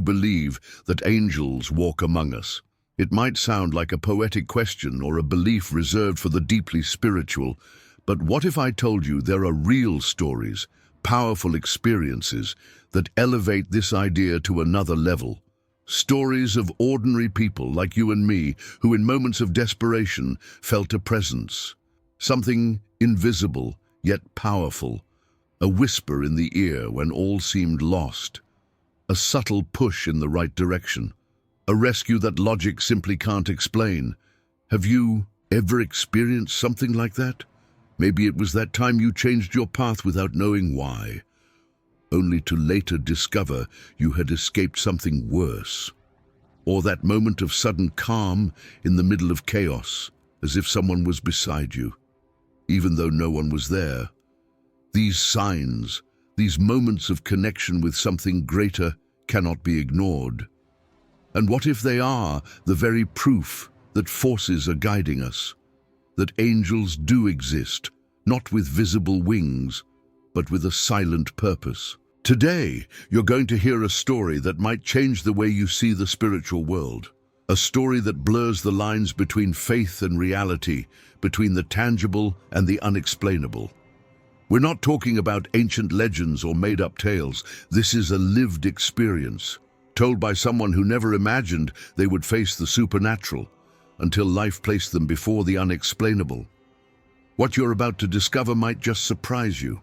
believe that angels walk among us? It might sound like a poetic question or a belief reserved for the deeply spiritual, but what if I told you there are real stories, powerful experiences that elevate this idea to another level? Stories of ordinary people like you and me who in moments of desperation felt a presence, something invisible yet powerful, a whisper in the ear when all seemed lost, a subtle push in the right direction, a rescue that logic simply can't explain. Have you ever experienced something like that? Maybe it was that time you changed your path without knowing why, only to later discover you had escaped something worse. Or that moment of sudden calm in the middle of chaos, as if someone was beside you, even though no one was there. These signs, these moments of connection with something greater, cannot be ignored. And what if they are the very proof that forces are guiding us? That angels do exist, not with visible wings, but with a silent purpose. Today, you're going to hear a story that might change the way you see the spiritual world. A story that blurs the lines between faith and reality, between the tangible and the unexplainable. We're not talking about ancient legends or made-up tales. This is a lived experience, told by someone who never imagined they would face the supernatural, until life placed them before the unexplainable. What you're about to discover might just surprise you.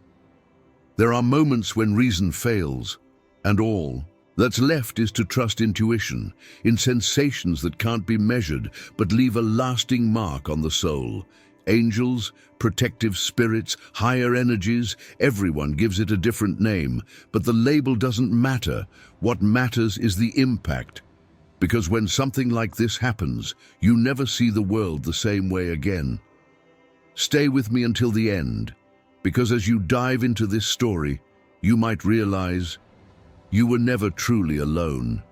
There are moments when reason fails, and all that's left is to trust intuition, in sensations that can't be measured but leave a lasting mark on the soul. Angels, protective spirits, higher energies, everyone gives it a different name, but the label doesn't matter. What matters is the impact. Because when something like this happens, you never see the world the same way again. Stay with me until the end, because as you dive into this story, you might realize you were never truly alone.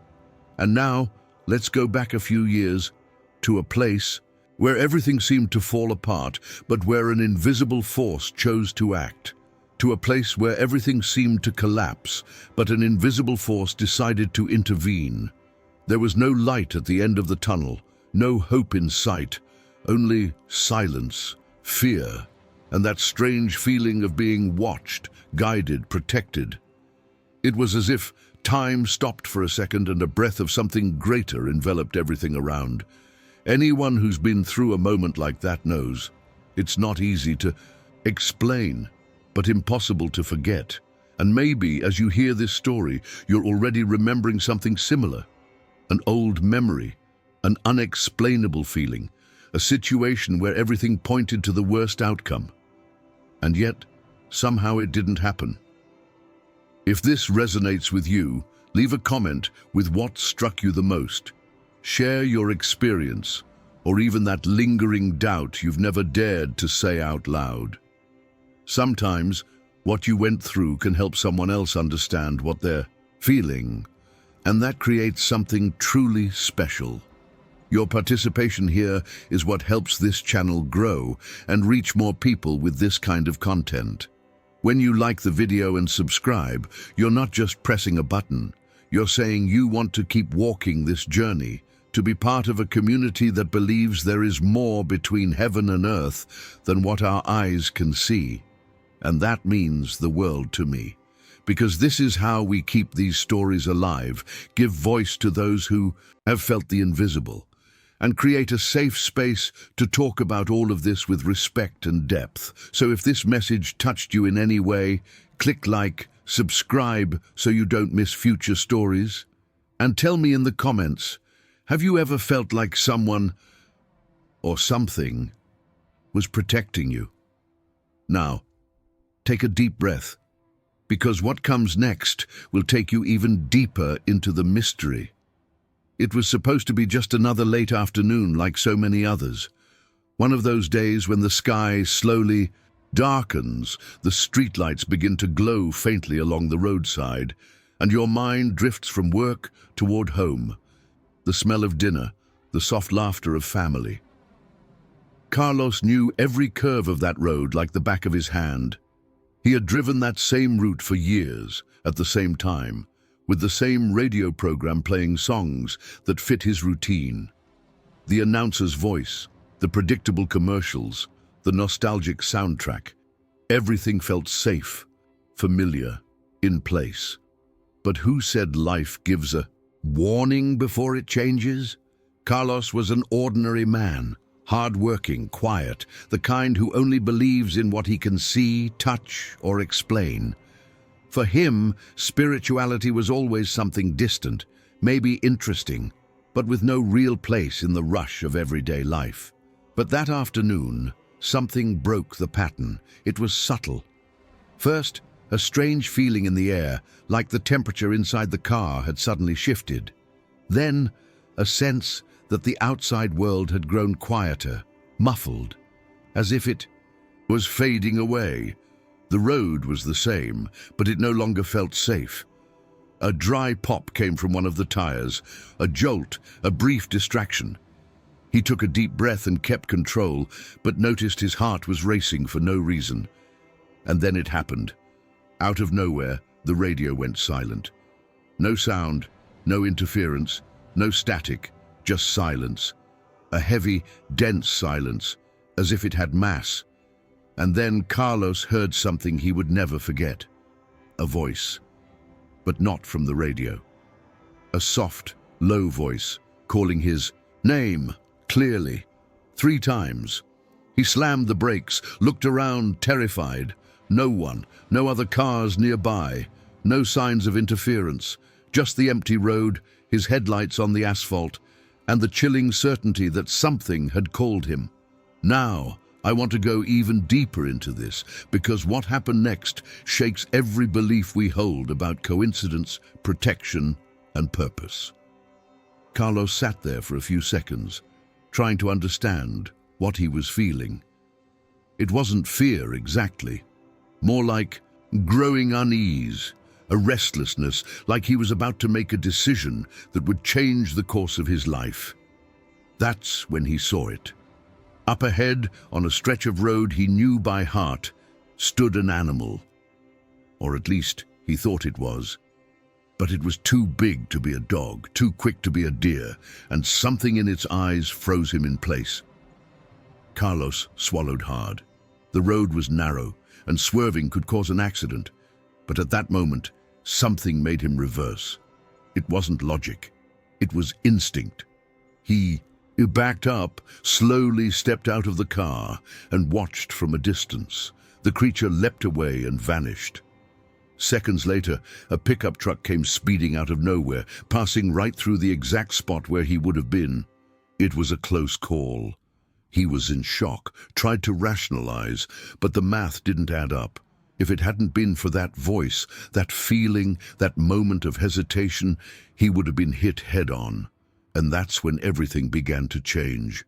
And now, let's go back a few years to a place where everything seemed to fall apart, but where an invisible force chose to act. To a place where everything seemed to collapse, but an invisible force decided to intervene. There was no light at the end of the tunnel, no hope in sight, only silence, fear, and that strange feeling of being watched, guided, protected. It was as if time stopped for a second and a breath of something greater enveloped everything around. Anyone who's been through a moment like that knows it's not easy to explain, but impossible to forget. And maybe as you hear this story, you're already remembering something similar. An old memory, an unexplainable feeling, a situation where everything pointed to the worst outcome. And yet, somehow it didn't happen. If this resonates with you, leave a comment with what struck you the most. Share your experience, or even that lingering doubt you've never dared to say out loud. Sometimes, what you went through can help someone else understand what they're feeling, and that creates something truly special. Your participation here is what helps this channel grow and reach more people with this kind of content. When you like the video and subscribe, you're not just pressing a button. You're saying you want to keep walking this journey, to be part of a community that believes there is more between heaven and earth than what our eyes can see. And that means the world to me. Because this is how we keep these stories alive, give voice to those who have felt the invisible, and create a safe space to talk about all of this with respect and depth. So if this message touched you in any way, click like, subscribe so you don't miss future stories. And tell me in the comments, have you ever felt like someone or something was protecting you? Now, take a deep breath, because what comes next will take you even deeper into the mystery. It was supposed to be just another late afternoon like so many others. One of those days when the sky slowly darkens, the streetlights begin to glow faintly along the roadside, and your mind drifts from work toward home. The smell of dinner, the soft laughter of family. Carlos knew every curve of that road like the back of his hand. He had driven that same route for years, at the same time, with the same radio program playing songs that fit his routine. The announcer's voice, the predictable commercials, the nostalgic soundtrack. Everything felt safe, familiar, in place. But who said life gives a warning before it changes? Carlos was an ordinary man, hard-working, quiet, the kind who only believes in what he can see, touch, or explain. For him, spirituality was always something distant, maybe interesting, but with no real place in the rush of everyday life. But that afternoon, something broke the pattern. It was subtle. First, a strange feeling in the air, like the temperature inside the car had suddenly shifted. Then, a sense that the outside world had grown quieter, muffled, as if it was fading away. The road was the same, but it no longer felt safe. A dry pop came from one of the tires, a jolt, a brief distraction. He took a deep breath and kept control, but noticed his heart was racing for no reason. And then it happened. Out of nowhere, the radio went silent. No sound, no interference, no static, just silence. A heavy, dense silence, as if it had mass. And then Carlos heard something he would never forget. A voice. But not from the radio. A soft, low voice, calling his name, clearly, 3 times. He slammed the brakes, looked around, terrified. No one, no other cars nearby, no signs of interference, just the empty road, his headlights on the asphalt, and the chilling certainty that something had called him. Now, I want to go even deeper into this, because what happened next shakes every belief we hold about coincidence, protection, and purpose. Carlos sat there for a few seconds, trying to understand what he was feeling. It wasn't fear exactly, more like growing unease, a restlessness, like he was about to make a decision that would change the course of his life. That's when he saw it. Up ahead, on a stretch of road he knew by heart, stood an animal. Or at least he thought it was. But it was too big to be a dog, too quick to be a deer, and something in its eyes froze him in place. Carlos swallowed hard. The road was narrow, and swerving could cause an accident. But at that moment, something made him reverse. It wasn't logic. It was instinct. He backed up, slowly stepped out of the car, and watched from a distance. The creature leapt away and vanished. Seconds later, a pickup truck came speeding out of nowhere, passing right through the exact spot where he would have been. It was a close call. He was in shock, tried to rationalize, but the math didn't add up. If it hadn't been for that voice, that feeling, that moment of hesitation, he would have been hit head-on. And that's when everything began to change.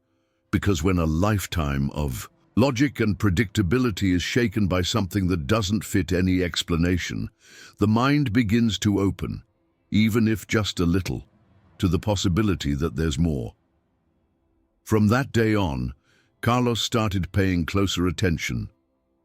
Because when a lifetime of logic and predictability is shaken by something that doesn't fit any explanation, the mind begins to open, even if just a little, to the possibility that there's more. From that day on, Carlos started paying closer attention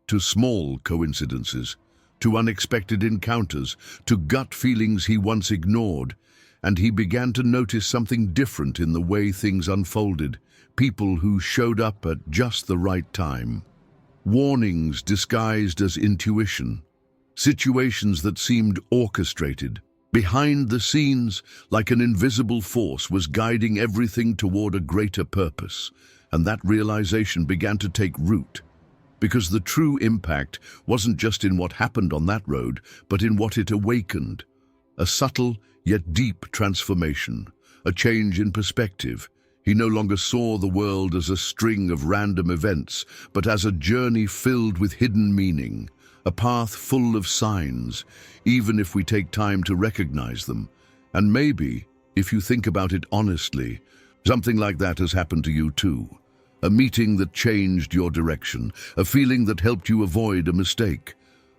to small coincidences, to unexpected encounters, to gut feelings he once ignored, and he began to notice something different in the way things unfolded, people who showed up at just the right time. Warnings disguised as intuition, situations that seemed orchestrated. Behind the scenes, like an invisible force, was guiding everything toward a greater purpose, and that realization began to take root. Because the true impact wasn't just in what happened on that road, but in what it awakened. A subtle yet deep transformation, a change in perspective. He no longer saw the world as a string of random events, but as a journey filled with hidden meaning, a path full of signs, even if we take time to recognize them. And maybe, if you think about it honestly, something like that has happened to you too. A meeting that changed your direction, a feeling that helped you avoid a mistake,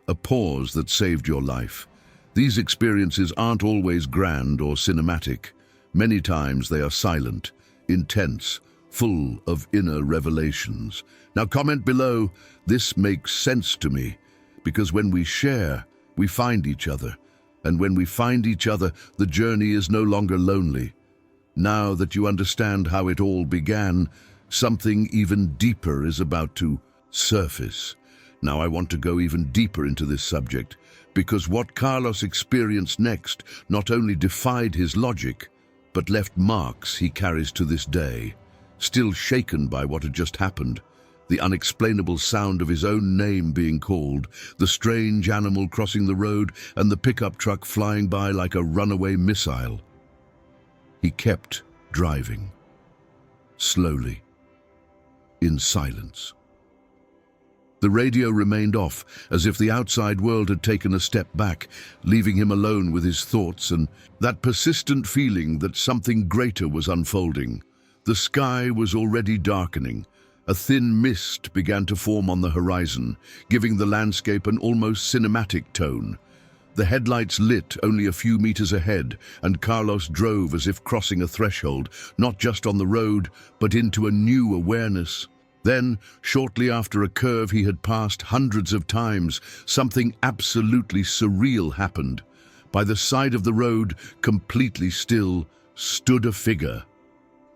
a pause that saved your life. These experiences aren't always grand or cinematic. Many times they are silent, intense, full of inner revelations. Now comment below, this makes sense to me, because when we share, we find each other. And when we find each other, the journey is no longer lonely. Now that you understand how it all began, something even deeper is about to surface. Now I want to go even deeper into this subject, because what Carlos experienced next not only defied his logic, but left marks he carries to this day. Still shaken by what had just happened, the unexplainable sound of his own name being called, the strange animal crossing the road, and the pickup truck flying by like a runaway missile. He kept driving, slowly, in silence. The radio remained off, as if the outside world had taken a step back, leaving him alone with his thoughts and that persistent feeling that something greater was unfolding. The sky was already darkening. A thin mist began to form on the horizon, giving the landscape an almost cinematic tone. The headlights lit only a few meters ahead, and Carlos drove as if crossing a threshold, not just on the road, but into a new awareness. Then, shortly after a curve he had passed hundreds of times, something absolutely surreal happened. By the side of the road, completely still, stood a figure.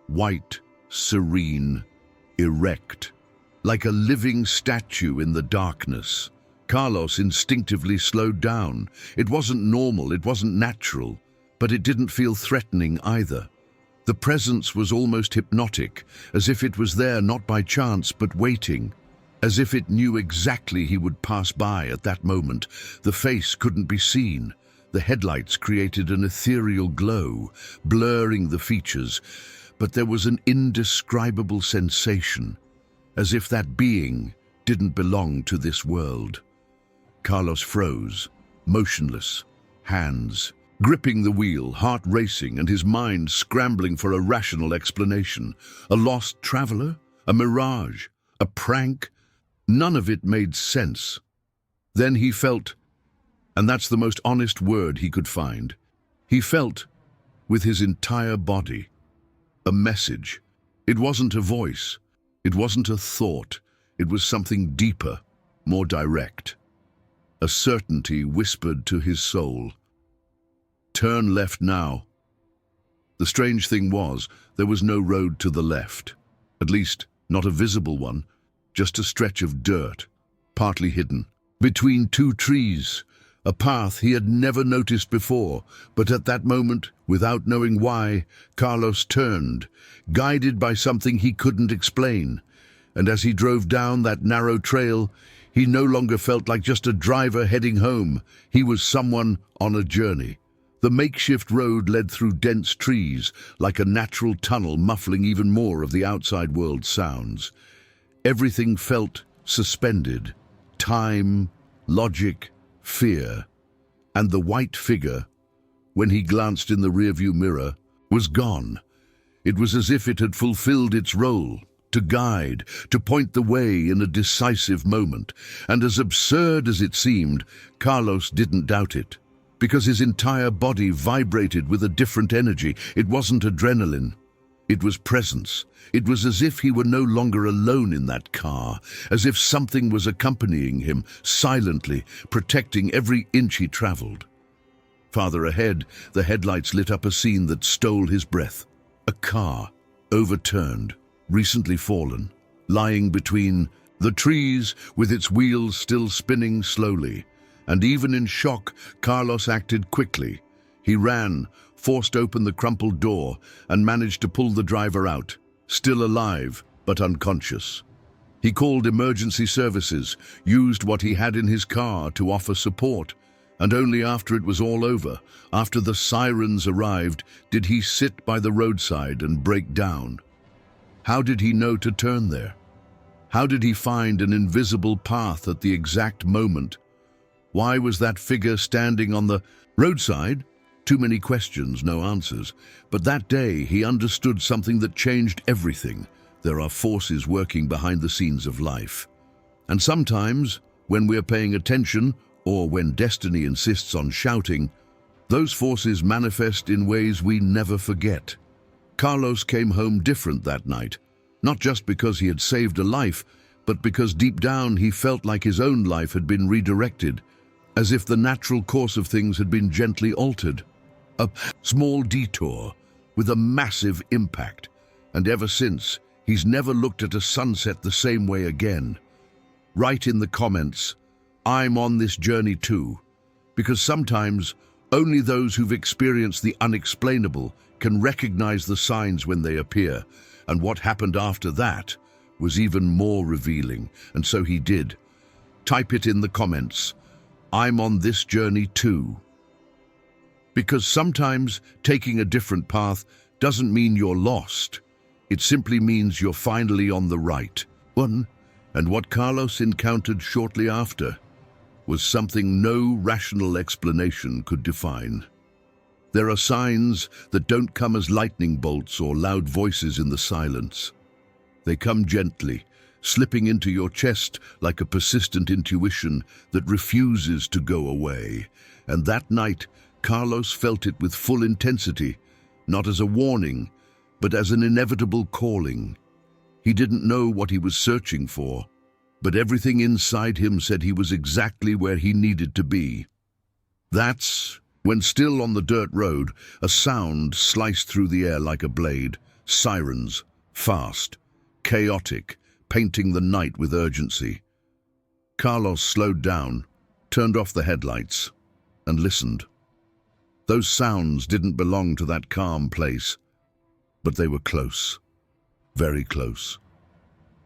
White, serene, erect, like a living statue in the darkness. Carlos instinctively slowed down. It wasn't normal, it wasn't natural, but it didn't feel threatening either. The presence was almost hypnotic, as if it was there not by chance but waiting, as if it knew exactly he would pass by at that moment. The face couldn't be seen. The headlights created an ethereal glow, blurring the features, but there was an indescribable sensation, as if that being didn't belong to this world. Carlos froze, motionless, hands gripping the wheel, heart racing, and his mind scrambling for a rational explanation. A lost traveler? A mirage? A prank? None of it made sense. Then he felt, and that's the most honest word he could find, he felt with his entire body. A message. It wasn't a voice. It wasn't a thought. It was something deeper, more direct. A certainty whispered to his soul. Turn left now. The strange thing was, there was no road to the left. At least, not a visible one, just a stretch of dirt, partly hidden. Between two trees, a path he had never noticed before, but at that moment, without knowing why, Carlos turned, guided by something he couldn't explain. And as he drove down that narrow trail, he no longer felt like just a driver heading home. He was someone on a journey. The makeshift road led through dense trees, like a natural tunnel muffling even more of the outside world's sounds. Everything felt suspended. Time, logic, fear. And the white figure, when he glanced in the rearview mirror, was gone. It was as if it had fulfilled its role, to guide, to point the way in a decisive moment. And as absurd as it seemed, Carlos didn't doubt it, because his entire body vibrated with a different energy. It wasn't adrenaline. It was presence. It was as if he were no longer alone in that car, as if something was accompanying him, silently, protecting every inch he traveled. Farther ahead, the headlights lit up a scene that stole his breath. A car, overturned, recently fallen, lying between the trees with its wheels still spinning slowly. And even in shock, Carlos acted quickly. He ran, forced open the crumpled door, and managed to pull the driver out, still alive but unconscious. He called emergency services, used what he had in his car to offer support, and only after it was all over, after the sirens arrived, did he sit by the roadside and break down. How did he know to turn there? How did he find an invisible path at the exact moment? Why was that figure standing on the roadside? Too many questions, no answers. But that day he understood something that changed everything. There are forces working behind the scenes of life. And sometimes, when we're paying attention, or when destiny insists on shouting, those forces manifest in ways we never forget. Carlos came home different that night, not just because he had saved a life, but because deep down he felt like his own life had been redirected. as if the natural course of things had been gently altered. A small detour with a massive impact, and ever since, he's never looked at a sunset the same way again. Write in the comments, "I'm on this journey too," because sometimes only those who've experienced the unexplainable can recognize the signs when they appear, and what happened after that was even more revealing, and so he did. Type it in the comments, "I'm on this journey too." Because sometimes taking a different path doesn't mean you're lost. It simply means you're finally on the right one. And what Carlos encountered shortly after was something no rational explanation could define. There are signs that don't come as lightning bolts or loud voices in the silence. They come gently, slipping into your chest like a persistent intuition that refuses to go away. And that night, Carlos felt it with full intensity, not as a warning, but as an inevitable calling. He didn't know what he was searching for, but everything inside him said he was exactly where he needed to be. That's when, still on the dirt road, a sound sliced through the air like a blade. Sirens, fast, chaotic, painting the night with urgency. Carlos slowed down, turned off the headlights, and listened. Those sounds didn't belong to that calm place, but they were close, very close.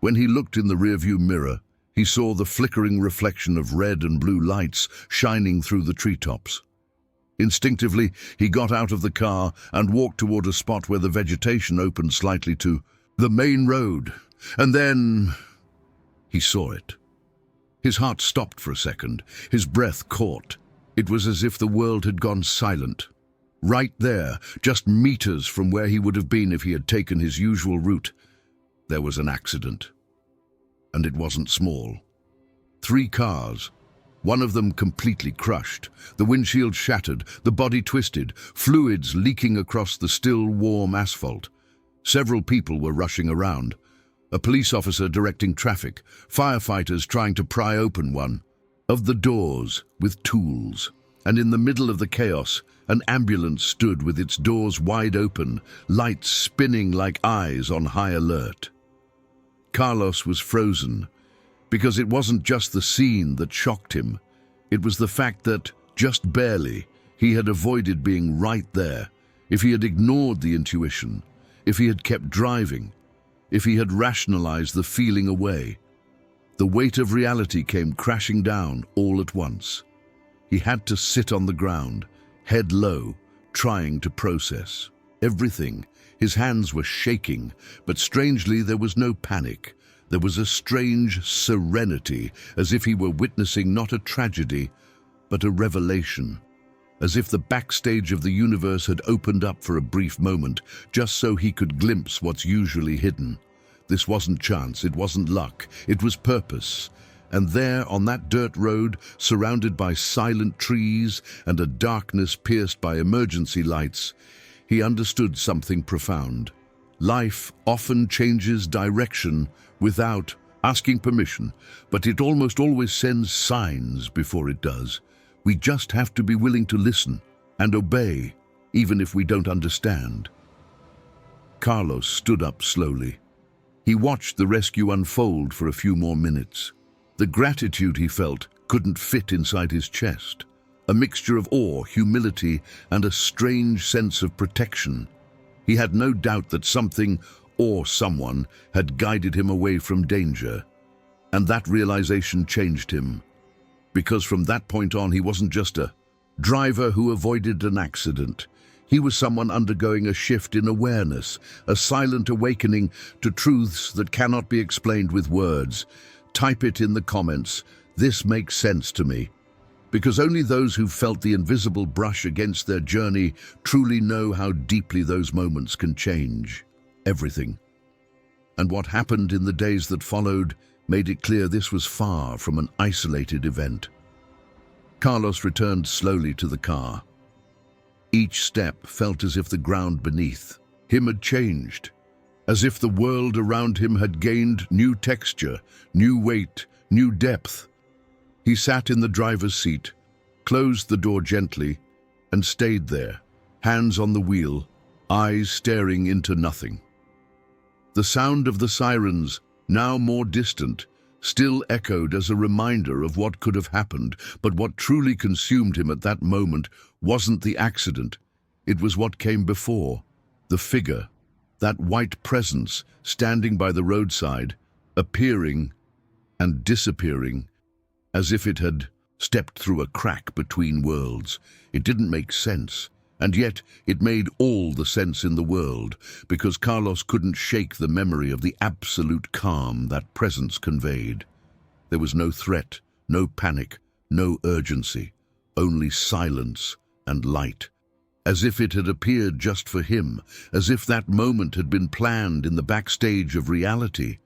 When he looked in the rearview mirror, he saw the flickering reflection of red and blue lights shining through the treetops. Instinctively, he got out of the car and walked toward a spot where the vegetation opened slightly to the main road. And then he saw it. His heart stopped for a second, his breath caught. It was as if the world had gone silent. Right there, just meters from where he would have been if he had taken his usual route, there was an accident. And it wasn't small. 3 cars, one of them completely crushed, the windshield shattered, the body twisted, fluids leaking across the still warm asphalt. Several people were rushing around. A police officer directing traffic, firefighters trying to pry open one of the doors with tools. And in the middle of the chaos, an ambulance stood with its doors wide open, lights spinning like eyes on high alert. Carlos was frozen, because it wasn't just the scene that shocked him. It was the fact that, just barely, he had avoided being right there. If he had ignored the intuition, if he had kept driving, if he had rationalized the feeling away, the weight of reality came crashing down all at once. He had to sit on the ground, head low, trying to process everything. His hands were shaking, but strangely there was no panic. There was a strange serenity, as if he were witnessing not a tragedy, but a revelation. As if the backstage of the universe had opened up for a brief moment, just so he could glimpse what's usually hidden. This wasn't chance, it wasn't luck, it was purpose. And there, on that dirt road, surrounded by silent trees and a darkness pierced by emergency lights, he understood something profound. Life often changes direction without asking permission, but it almost always sends signs before it does. We just have to be willing to listen and obey, even if we don't understand. Carlos stood up slowly. He watched the rescue unfold for a few more minutes. The gratitude he felt couldn't fit inside his chest. A mixture of awe, humility, and a strange sense of protection. He had no doubt that something or someone had guided him away from danger. And that realization changed him. Because from that point on, he wasn't just a driver who avoided an accident. He was someone undergoing a shift in awareness, a silent awakening to truths that cannot be explained with words. Type it in the comments. This makes sense to me. Because only those who've felt the invisible brush against their journey truly know how deeply those moments can change everything. And what happened in the days that followed made it clear this was far from an isolated event. Carlos returned slowly to the car. Each step felt as if the ground beneath him had changed, as if the world around him had gained new texture, new weight, new depth. He sat in the driver's seat, closed the door gently, and stayed there, hands on the wheel, eyes staring into nothing. The sound of the sirens, now more distant, still echoed as a reminder of what could have happened, but what truly consumed him at that moment wasn't the accident. It was what came before, the figure, that white presence standing by the roadside, appearing and disappearing, as if it had stepped through a crack between worlds. It didn't make sense, and yet it made all the sense in the world, because Carlos couldn't shake the memory of the absolute calm that presence conveyed. There was no threat, no panic, no urgency, only silence and light. As if it had appeared just for him, as if that moment had been planned in the backstage of reality.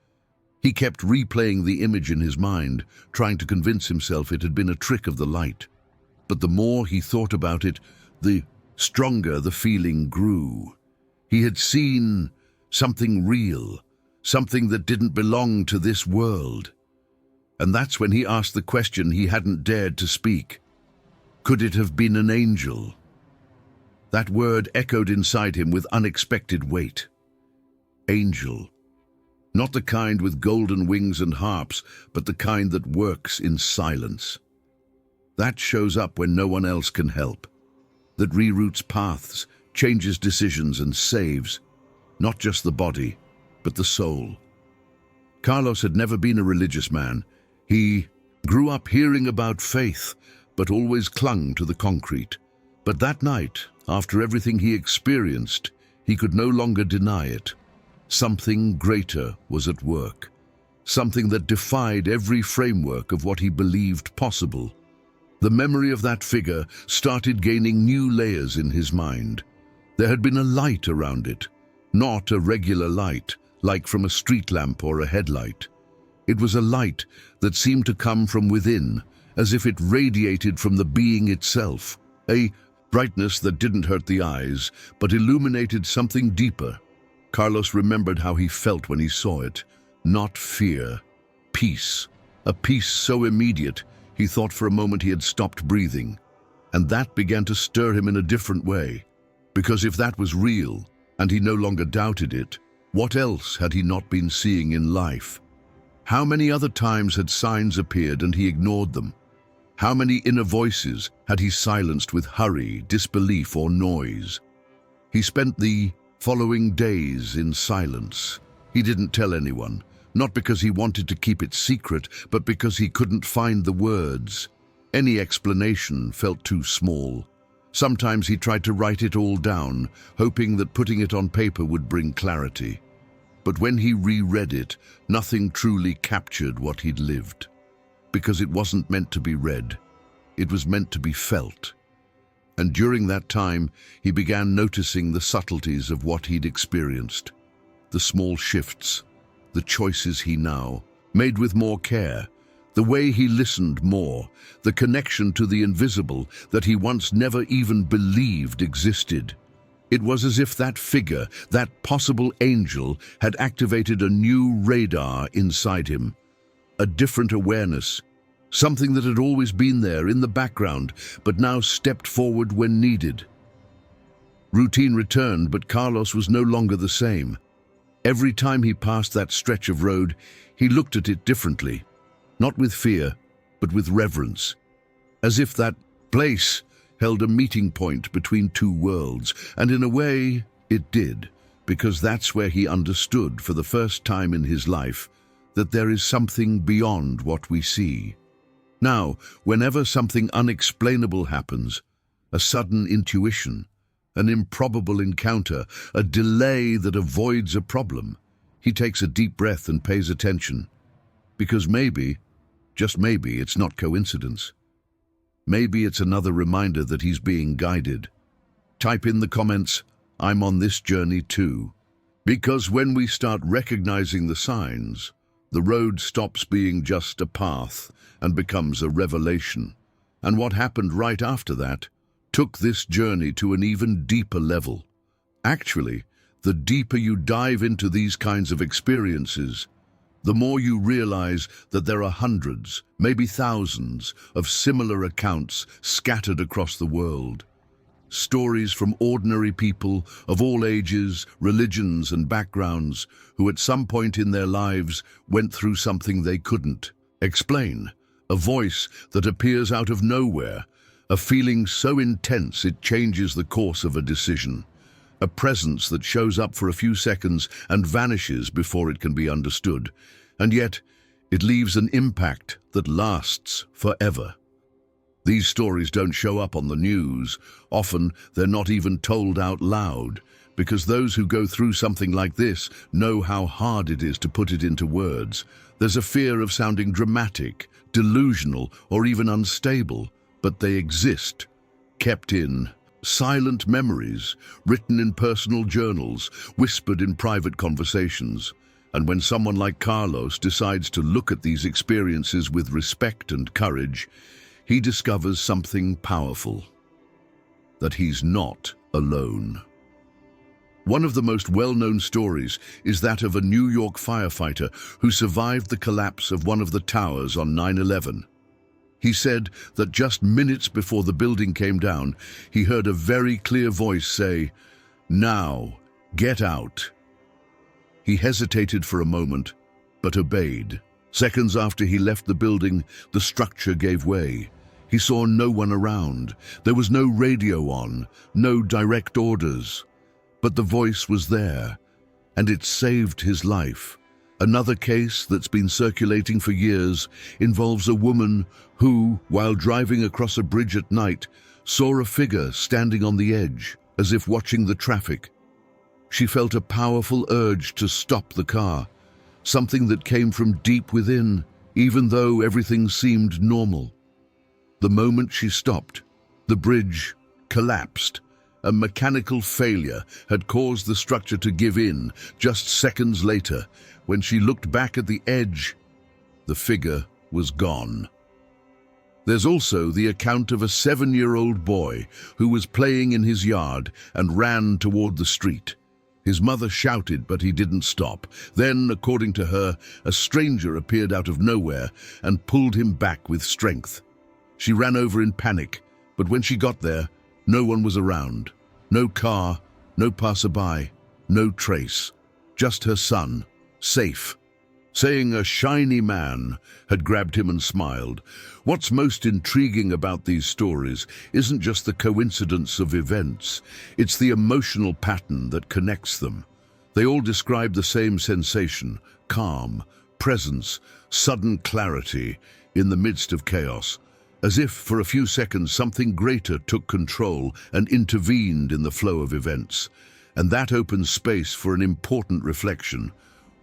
He kept replaying the image in his mind, trying to convince himself it had been a trick of the light. But the more he thought about it, the stronger the feeling grew. He had seen something real, something that didn't belong to this world. And that's when he asked the question he hadn't dared to speak. Could it have been an angel? That word echoed inside him with unexpected weight. Angel. Not the kind with golden wings and harps, but the kind that works in silence. That shows up when no one else can help. That reroutes paths, changes decisions and saves, not just the body, but the soul. Carlos had never been a religious man. He grew up hearing about faith, but always clung to the concrete. But that night, after everything he experienced, he could no longer deny it. Something greater was at work. Something that defied every framework of what he believed possible. The memory of that figure started gaining new layers in his mind. There had been a light around it, not a regular light, like from a street lamp or a headlight. It was a light that seemed to come from within, as if it radiated from the being itself. A brightness that didn't hurt the eyes, but illuminated something deeper. Carlos remembered how he felt when he saw it. Not fear, peace. A peace so immediate, he thought for a moment he had stopped breathing. And that began to stir him in a different way. Because if that was real, and he no longer doubted it, what else had he not been seeing in life? How many other times had signs appeared and he ignored them? How many inner voices had he silenced with hurry, disbelief, or noise? He spent the following days in silence. He didn't tell anyone, not because he wanted to keep it secret, but because he couldn't find the words. Any explanation felt too small. Sometimes he tried to write it all down, hoping that putting it on paper would bring clarity. But when he reread it, nothing truly captured what he'd lived. Because it wasn't meant to be read. It was meant to be felt. And during that time, he began noticing the subtleties of what he'd experienced. The small shifts, the choices he now made with more care, the way he listened more, the connection to the invisible that he once never even believed existed. It was as if that figure, that possible angel, had activated a new radar inside him. A different awareness, something that had always been there in the background, but now stepped forward when needed. Routine returned, but Carlos was no longer the same. Every time he passed that stretch of road, he looked at it differently, not with fear, but with reverence, as if that place held a meeting point between two worlds, and in a way, it did, because that's where he understood for the first time in his life that there is something beyond what we see. Now, whenever something unexplainable happens, a sudden intuition, an improbable encounter, a delay that avoids a problem, he takes a deep breath and pays attention. Because maybe, just maybe, it's not coincidence. Maybe it's another reminder that he's being guided. Type in the comments, "I'm on this journey too." Because when we start recognizing the signs, the road stops being just a path and becomes a revelation. And what happened right after that took this journey to an even deeper level. Actually, the deeper you dive into these kinds of experiences, the more you realize that there are hundreds, maybe thousands, of similar accounts scattered across the world. Stories from ordinary people of all ages, religions, and backgrounds who at some point in their lives went through something they couldn't explain. A voice that appears out of nowhere, a feeling so intense it changes the course of a decision. A presence that shows up for a few seconds and vanishes before it can be understood. And yet, it leaves an impact that lasts forever. These stories don't show up on the news. Often, they're not even told out loud, because those who go through something like this know how hard it is to put it into words. There's a fear of sounding dramatic, delusional, or even unstable, but they exist, kept in silent memories, written in personal journals, whispered in private conversations. And when someone like Carlos decides to look at these experiences with respect and courage, he discovers something powerful: that he's not alone. One of the most well-known stories is that of a New York firefighter who survived the collapse of one of the towers on 9/11. He said that just minutes before the building came down, he heard a very clear voice say, "Now, get out." He hesitated for a moment, but obeyed. Seconds after he left the building, the structure gave way. He saw no one around. There was no radio on, no direct orders. But the voice was there, and it saved his life. Another case that's been circulating for years involves a woman who, while driving across a bridge at night, saw a figure standing on the edge, as if watching the traffic. She felt a powerful urge to stop the car, something that came from deep within, even though everything seemed normal. The moment she stopped, the bridge collapsed. A mechanical failure had caused the structure to give in. Just seconds later, when she looked back at the edge, the figure was gone. There's also the account of a 7-year-old boy who was playing in his yard and ran toward the street. His mother shouted, but he didn't stop. Then, according to her, a stranger appeared out of nowhere and pulled him back with strength. She ran over in panic, but when she got there, no one was around. No car, no passerby, no trace. Just her son, safe, saying a shiny man had grabbed him and smiled. What's most intriguing about these stories isn't just the coincidence of events, it's the emotional pattern that connects them. They all describe the same sensation: calm, presence, sudden clarity in the midst of chaos. As if for a few seconds something greater took control and intervened in the flow of events. And that opens space for an important reflection.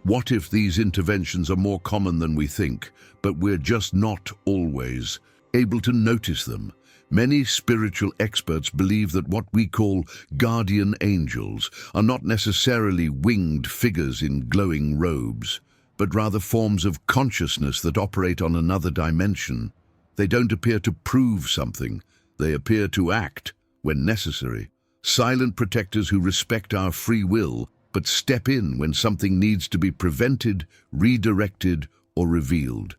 What if these interventions are more common than we think, but we're just not always able to notice them? Many spiritual experts believe that what we call guardian angels are not necessarily winged figures in glowing robes, but rather forms of consciousness that operate on another dimension. They don't appear to prove something, they appear to act when necessary. Silent protectors who respect our free will, but step in when something needs to be prevented, redirected, or revealed.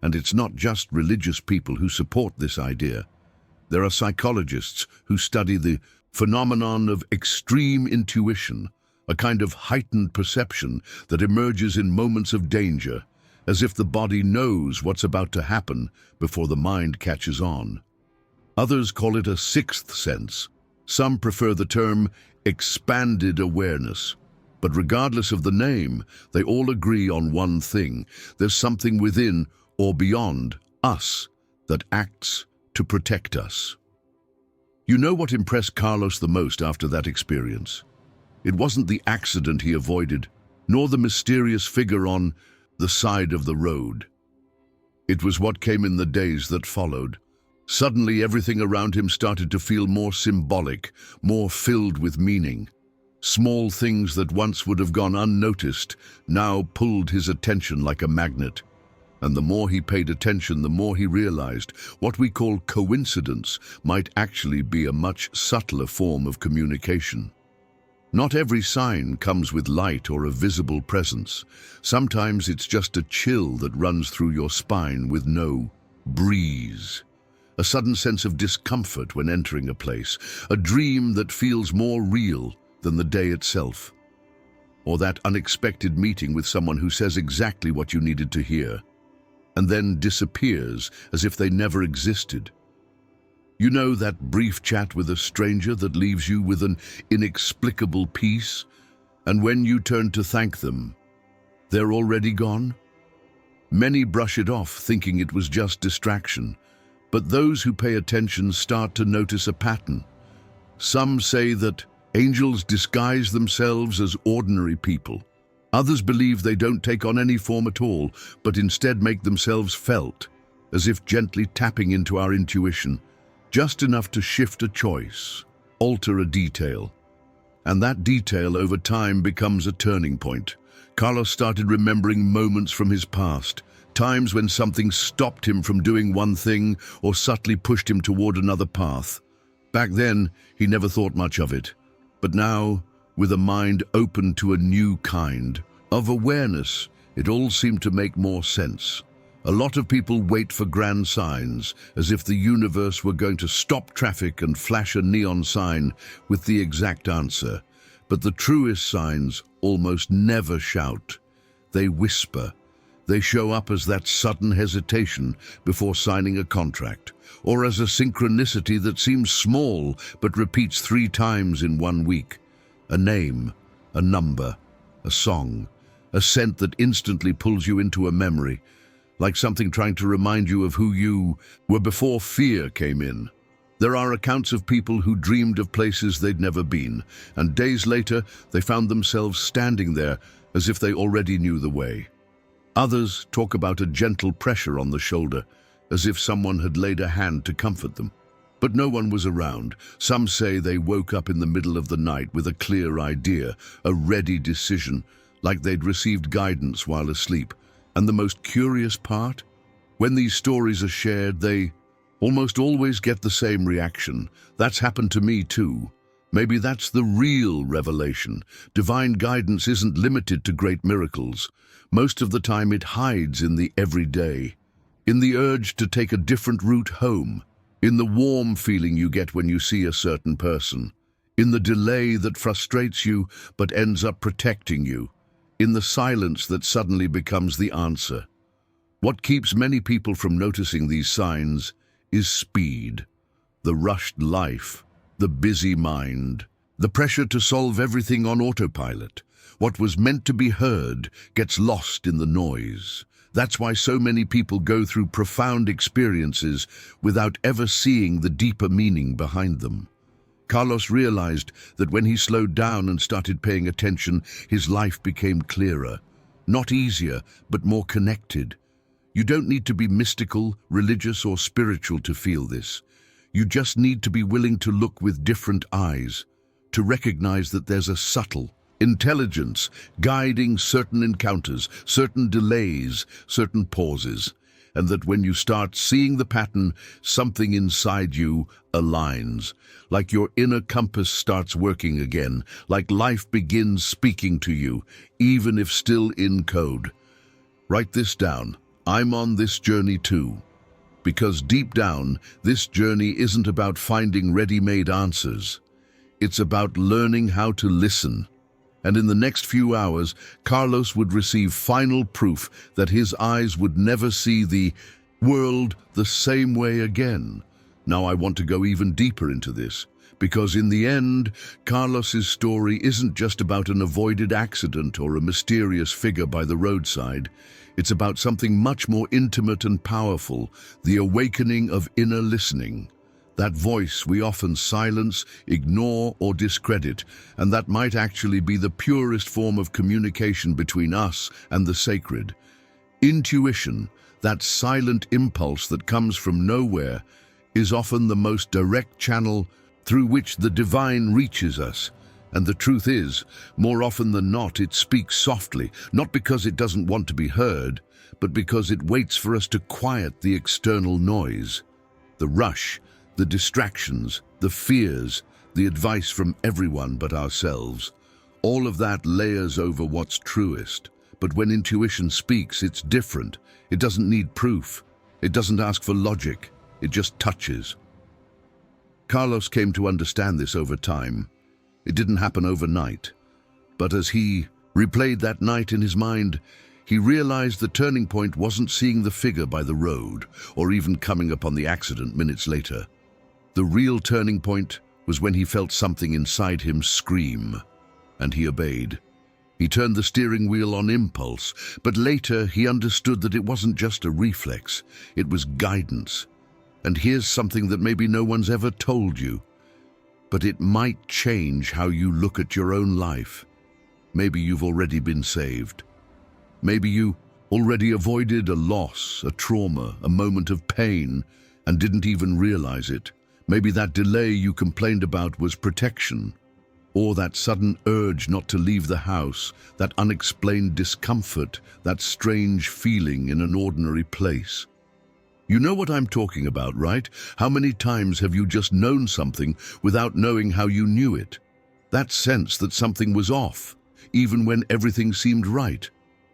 And it's not just religious people who support this idea. There are psychologists who study the phenomenon of extreme intuition, a kind of heightened perception that emerges in moments of danger, as if the body knows what's about to happen before the mind catches on. Others call it a sixth sense. Some prefer the term expanded awareness. But regardless of the name, they all agree on one thing: there's something within or beyond us that acts to protect us. You know what impressed Carlos the most after that experience? It wasn't the accident he avoided, nor the mysterious figure on the side of the road. It was what came in the days that followed. Suddenly, everything around him started to feel more symbolic, more filled with meaning. Small things that once would have gone unnoticed now pulled his attention like a magnet. And the more he paid attention, the more he realized what we call coincidence might actually be a much subtler form of communication. Not every sign comes with light or a visible presence. Sometimes it's just a chill that runs through your spine with no breeze. A sudden sense of discomfort when entering a place. A dream that feels more real than the day itself. Or that unexpected meeting with someone who says exactly what you needed to hear, and then disappears as if they never existed. You know, that brief chat with a stranger that leaves you with an inexplicable peace, and when you turn to thank them, they're already gone? Many brush it off, thinking it was just distraction, but those who pay attention start to notice a pattern. Some say that angels disguise themselves as ordinary people. Others believe they don't take on any form at all, but instead make themselves felt, as if gently tapping into our intuition, just enough to shift a choice, alter a detail. And that detail over time becomes a turning point. Carlos started remembering moments from his past, times when something stopped him from doing one thing or subtly pushed him toward another path. Back then, he never thought much of it. But now, with a mind open to a new kind of awareness, it all seemed to make more sense. A lot of people wait for grand signs, as if the universe were going to stop traffic and flash a neon sign with the exact answer. But the truest signs almost never shout. They whisper. They show up as that sudden hesitation before signing a contract, or as a synchronicity that seems small but repeats 3 times in 1 week. A name, a number, a song, a scent that instantly pulls you into a memory, like something trying to remind you of who you were before fear came in. There are accounts of people who dreamed of places they'd never been, and days later they found themselves standing there as if they already knew the way. Others talk about a gentle pressure on the shoulder, as if someone had laid a hand to comfort them. But no one was around. Some say they woke up in the middle of the night with a clear idea, a ready decision, like they'd received guidance while asleep. And the most curious part? When these stories are shared, they almost always get the same reaction. That's happened to me too. Maybe that's the real revelation. Divine guidance isn't limited to great miracles. Most of the time it hides in the everyday, in the urge to take a different route home, in the warm feeling you get when you see a certain person, in the delay that frustrates you but ends up protecting you, in the silence that suddenly becomes the answer. What keeps many people from noticing these signs is speed, the rushed life, the busy mind, the pressure to solve everything on autopilot. What was meant to be heard gets lost in the noise. That's why so many people go through profound experiences without ever seeing the deeper meaning behind them. Carlos realized that when he slowed down and started paying attention, his life became clearer. Not easier, but more connected. You don't need to be mystical, religious, or spiritual to feel this. You just need to be willing to look with different eyes, to recognize that there's a subtle intelligence guiding certain encounters, certain delays, certain pauses, and that when you start seeing the pattern, something inside you aligns, like your inner compass starts working again, like life begins speaking to you, even if still in code. Write this down. I'm on this journey too. Because deep down, this journey isn't about finding ready-made answers. It's about learning how to listen. And in the next few hours, Carlos would receive final proof that his eyes would never see the world the same way again. Now I want to go even deeper into this, because in the end, Carlos's story isn't just about an avoided accident or a mysterious figure by the roadside. It's about something much more intimate and powerful, the awakening of inner listening. That voice we often silence, ignore, or discredit, and that might actually be the purest form of communication between us and the sacred. Intuition, that silent impulse that comes from nowhere, is often the most direct channel through which the divine reaches us. And the truth is, more often than not, it speaks softly, not because it doesn't want to be heard, but because it waits for us to quiet the external noise, the rush, the distractions, the fears, the advice from everyone but ourselves. All of that layers over what's truest. But when intuition speaks, it's different. It doesn't need proof. It doesn't ask for logic. It just touches. Carlos came to understand this over time. It didn't happen overnight. But as he replayed that night in his mind, he realized the turning point wasn't seeing the figure by the road or even coming upon the accident minutes later. The real turning point was when he felt something inside him scream, and he obeyed. He turned the steering wheel on impulse, but later he understood that it wasn't just a reflex, it was guidance. And here's something that maybe no one's ever told you, but it might change how you look at your own life. Maybe you've already been saved. Maybe you already avoided a loss, a trauma, a moment of pain, and didn't even realize it. Maybe that delay you complained about was protection, or that sudden urge not to leave the house, that unexplained discomfort, that strange feeling in an ordinary place. You know what I'm talking about, right? How many times have you just known something without knowing how you knew it? That sense that something was off, even when everything seemed right.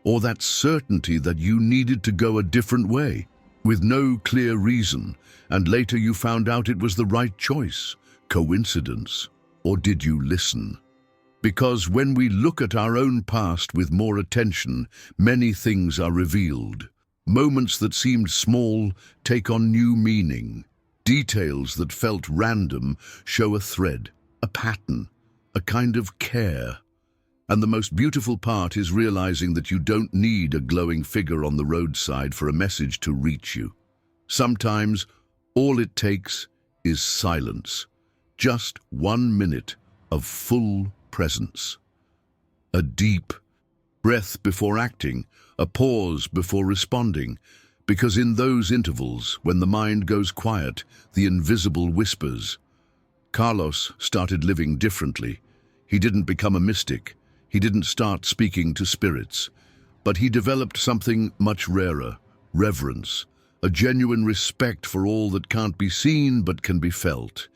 Or that certainty that you needed to go a different way, with no clear reason, and later you found out it was the right choice. Coincidence? Or did you listen? Because when we look at our own past with more attention, many things are revealed. Moments that seemed small take on new meaning. Details that felt random show a thread, a pattern, a kind of care. And the most beautiful part is realizing that you don't need a glowing figure on the roadside for a message to reach you. Sometimes, all it takes is silence. Just 1 minute of full presence. A deep breath before acting, a pause before responding, because in those intervals, when the mind goes quiet, the invisible whispers. Carlos started living differently. He didn't become a mystic. He didn't start speaking to spirits. But he developed something much rarer, reverence, a genuine respect for all that can't be seen but can be felt.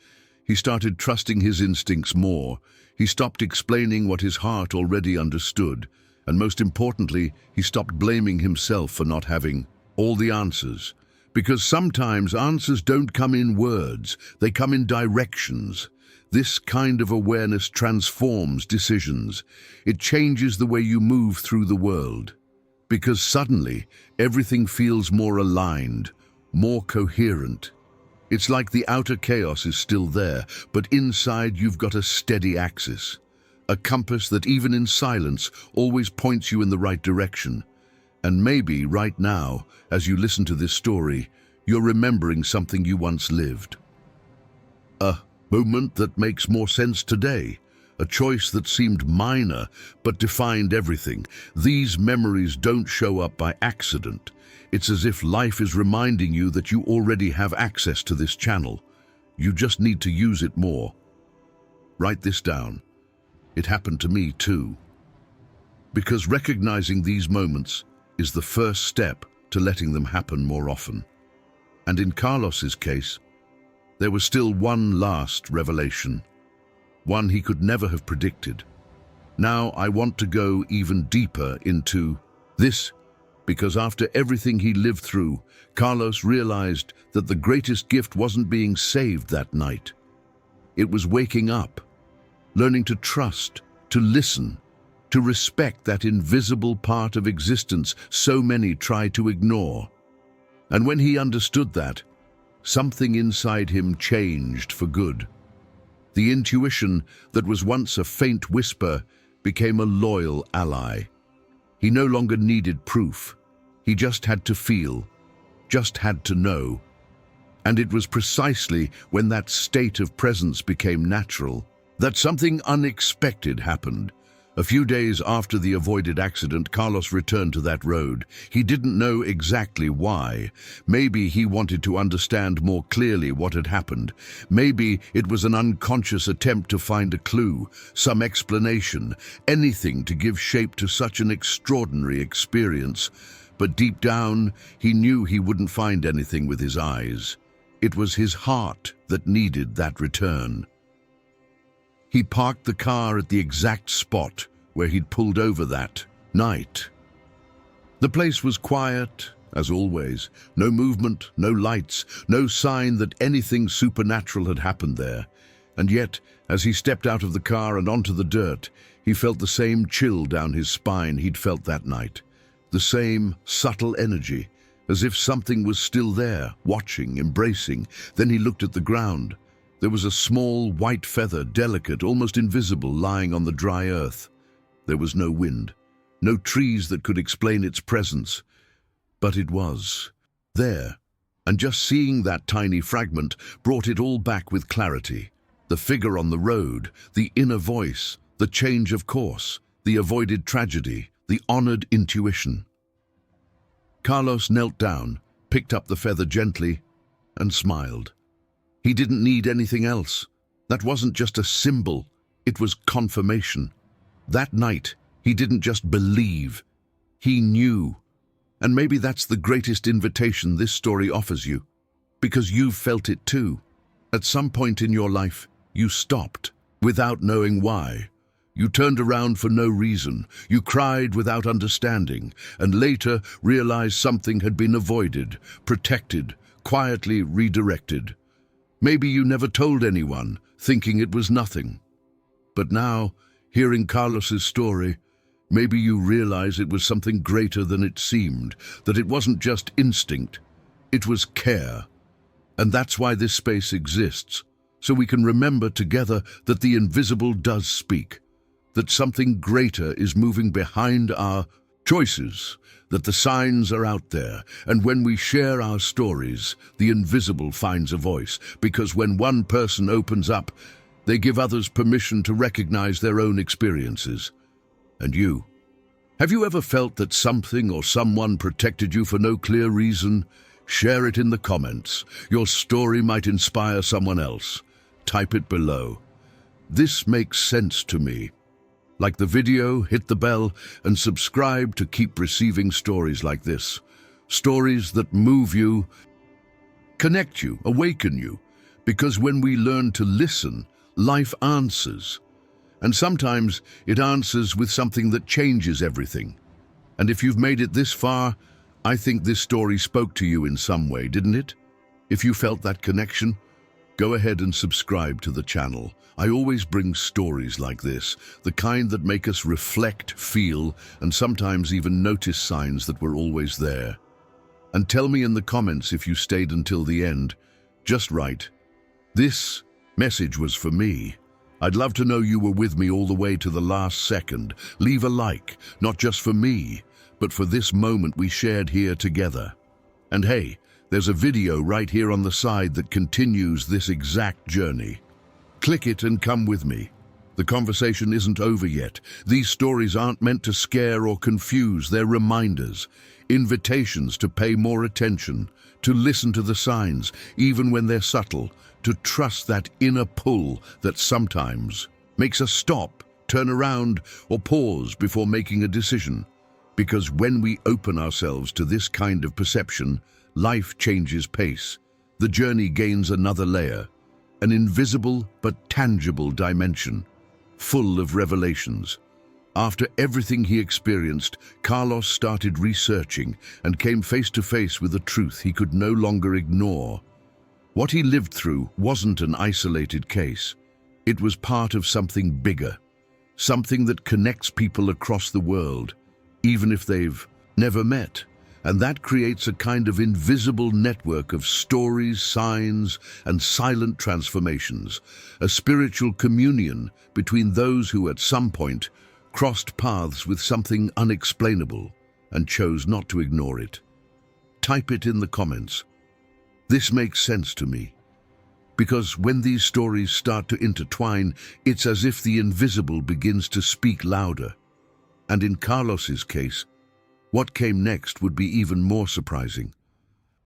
He started trusting his instincts more. He stopped explaining what his heart already understood. And most importantly, he stopped blaming himself for not having all the answers. Because sometimes answers don't come in words, they come in directions. This kind of awareness transforms decisions. It changes the way you move through the world. Because suddenly, everything feels more aligned, more coherent. It's like the outer chaos is still there, but inside you've got a steady axis. A compass that even in silence always points you in the right direction. And maybe right now, as you listen to this story, you're remembering something you once lived. A moment that makes more sense today. A choice that seemed minor but defined everything. These memories don't show up by accident. It's as if life is reminding you that you already have access to this channel. You just need to use it more. Write this down. It happened to me too. Because recognizing these moments is the first step to letting them happen more often. And in Carlos's case, there was still one last revelation, one he could never have predicted. Now I want to go even deeper into this, because after everything he lived through, Carlos realized that the greatest gift wasn't being saved that night. It was waking up, learning to trust, to listen, to respect that invisible part of existence so many try to ignore. And when he understood that, something inside him changed for good. The intuition that was once a faint whisper became a loyal ally. He no longer needed proof. He just had to feel, just had to know. And it was precisely when that state of presence became natural that something unexpected happened. A few days after the avoided accident, Carlos returned to that road. He didn't know exactly why. Maybe he wanted to understand more clearly what had happened. Maybe it was an unconscious attempt to find a clue, some explanation, anything to give shape to such an extraordinary experience. But deep down, he knew he wouldn't find anything with his eyes. It was his heart that needed that return. He parked the car at the exact spot where he'd pulled over that night. The place was quiet, as always. No movement, no lights, no sign that anything supernatural had happened there. And yet, as he stepped out of the car and onto the dirt, he felt the same chill down his spine he'd felt that night. The same subtle energy, as if something was still there, watching, embracing. Then he looked at the ground. There was a small white feather, delicate, almost invisible, lying on the dry earth. There was no wind, no trees that could explain its presence. But it was there, and just seeing that tiny fragment brought it all back with clarity. The figure on the road, the inner voice, the change of course, the avoided tragedy, the honored intuition. Carlos knelt down, picked up the feather gently, and smiled. He didn't need anything else. That wasn't just a symbol, it was confirmation. That night, he didn't just believe, he knew. And maybe that's the greatest invitation this story offers you, because you've felt it too. At some point in your life, you stopped, without knowing why. You turned around for no reason. You cried without understanding, and later realized something had been avoided, protected, quietly redirected. Maybe you never told anyone, thinking it was nothing. But now, hearing Carlos's story, maybe you realize it was something greater than it seemed, that it wasn't just instinct, it was care. And that's why this space exists, so we can remember together that the invisible does speak, that something greater is moving behind our choices, that the signs are out there, and when we share our stories, the invisible finds a voice, because when one person opens up, they give others permission to recognize their own experiences. And you? Have you ever felt that something or someone protected you for no clear reason? Share it in the comments. Your story might inspire someone else. Type it below. This makes sense to me. Like the video, hit the bell, and subscribe to keep receiving stories like this. Stories that move you, connect you, awaken you. Because when we learn to listen, life answers. And sometimes it answers with something that changes everything. And if you've made it this far, I think this story spoke to you in some way, didn't it? If you felt that connection, go ahead and subscribe to the channel. I always bring stories like this, the kind that make us reflect, feel, and sometimes even notice signs that were always there. And tell me in the comments if you stayed until the end. Just right. This message was for me. I'd love to know you were with me all the way to the last second. Leave a like, not just for me, but for this moment we shared here together. And hey, there's a video right here on the side that continues this exact journey. Click it and come with me. The conversation isn't over yet. These stories aren't meant to scare or confuse. They're reminders, invitations to pay more attention, to listen to the signs, even when they're subtle, to trust that inner pull that sometimes makes us stop, turn around, or pause before making a decision. Because when we open ourselves to this kind of perception, life changes pace. The journey gains another layer, an invisible but tangible dimension, full of revelations. After everything he experienced, Carlos started researching and came face to face with a truth he could no longer ignore. What he lived through wasn't an isolated case. It was part of something bigger, something that connects people across the world, even if they've never met. And that creates a kind of invisible network of stories, signs, and silent transformations, a spiritual communion between those who at some point crossed paths with something unexplainable and chose not to ignore it. Type it in the comments. This makes sense to me, because when these stories start to intertwine, it's as if the invisible begins to speak louder. And in Carlos's case, what came next would be even more surprising.